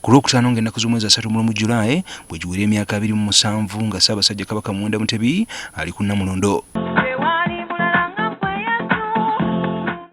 Ku Lwokutaano ng'ennaku z'omwezi 3 Julayi bwegiwera emyaka 27 nga Ssabasajja Kabaka Muwenda Mutebi ali ku Namulondo.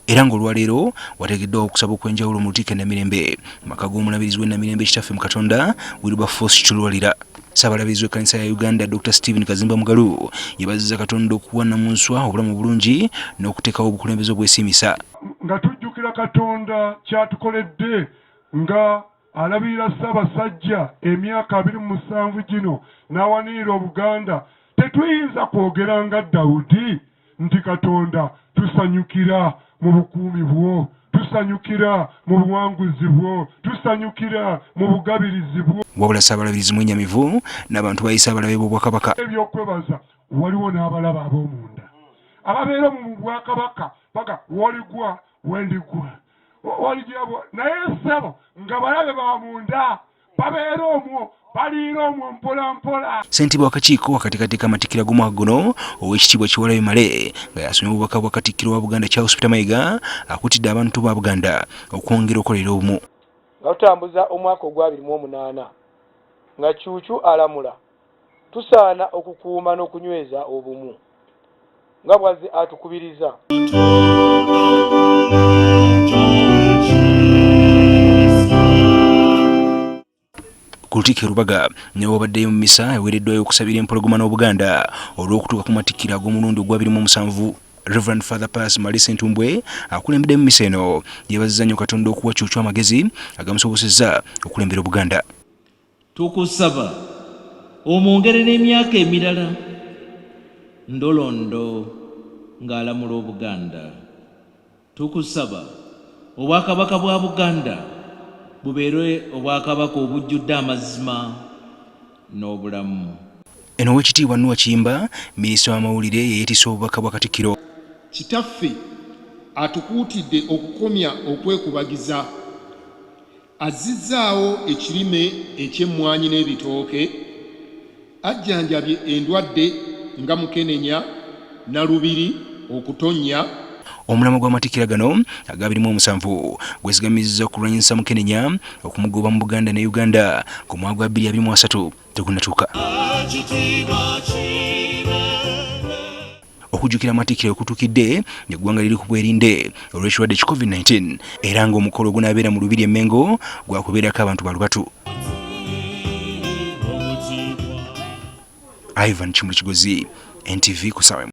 Era ng'olwaleero wateekeddwawo okusaba okw'enjawulo mu lutikko Namirembe maka g'omulabirizi w'Namirembe kitaffe mu Katonda Wilberforce Chulwalira. Ssaabalabirizi w'ekkanisa ya Uganda Dr. Kazimba Mugalu yebazizza Katonda okuwa Namunswa obulamu obulungi n'okuteekawo obukulemebze obwesiimisa. Nga tujjukira Katonda kyatukoledde nga alabirira Ssabasajja emyaka 27 gino n'awanirira Obuganda, tetuyinza kwogera nga Dawudi nti Katonda tusanyukira mu bukuumi bwo, tusanyukira mu buwanguzi bwo, tusanyukira mu bugabirizi bwo. Wabula Ssaabalabirizi mwenyamivu n'abantu bayise abalabe b'Obwakabaka. Ebyokwebaza waliwo n'abalaba ab'omunda ababeera mu Bwakabaka baga woligwa wendigwa walijabo naye ssebo nga balabe ba munda babeera omwo baliira omwo mpola mpola. Ssentebe w'akakiiko akateekateeka k'Amatikkira g'omwaka guno ow'ekitiibwa Kiwalayo Male nga yasomye obubaka bwa Katikkiro wa Buganda Charles Peter Mayiga akuutidde abantu ba Buganda okwongera okukolera obumu. Nga tutambuza omwaka ogwa 2008 nga Cuucu alamula tusaana okukuuma n'okunyweza obumu nga bw'azze atukubiriza. Ku lutikko Rubaga newe wabaddeyo mu misa eweereddwayo okusabira empologoma n'Obuganda olw'okutuuka ku matikkira ag'omulundi ogwa 27. Reverend Father Pass Malise Ntumbwe akulembedde mu misa eno yeebazizza nnyo Katonda okuwa Cuucu amagezi agamusobozesezza okulembera Obuganda. Tukusaba omwongere n'emyaka emirala ndolondo ng'alamula Obuganda. Tukusaba obwakabaka bwa Buganda bubeere obwakabaka obujudde amazima n'obulamu. Eno w'ekitiibwa Nuwa Kiyimba minisita w'amawulire yeyeetisse obubaka bwa Katikkiro. Kitaffe atukuutidde okukomya okwekubagiza, azizzaawo ekirime eky'emmwanyi n'ebitooke, ajjanjabye endwadde nga mukenenya na lubiri okutonnya. Omulamwa gw'amatikkira gano aga 27 gwesigamizza okulwanyisa mukenenya okumugoba mu Buganda ne Uganda ku mwaka gwa 2023 tegunnatuuka. Okujjukira amatikkira okutuukidde eggwanga liri ku bwerinde olw'ekirwadde ki COVID-19 era ng'omukolo ogunaabeera mu Lubiri e Mengo gwakubeerako abantu balubatu. Ivan Kimuli Kigozi, NTV Kusawe.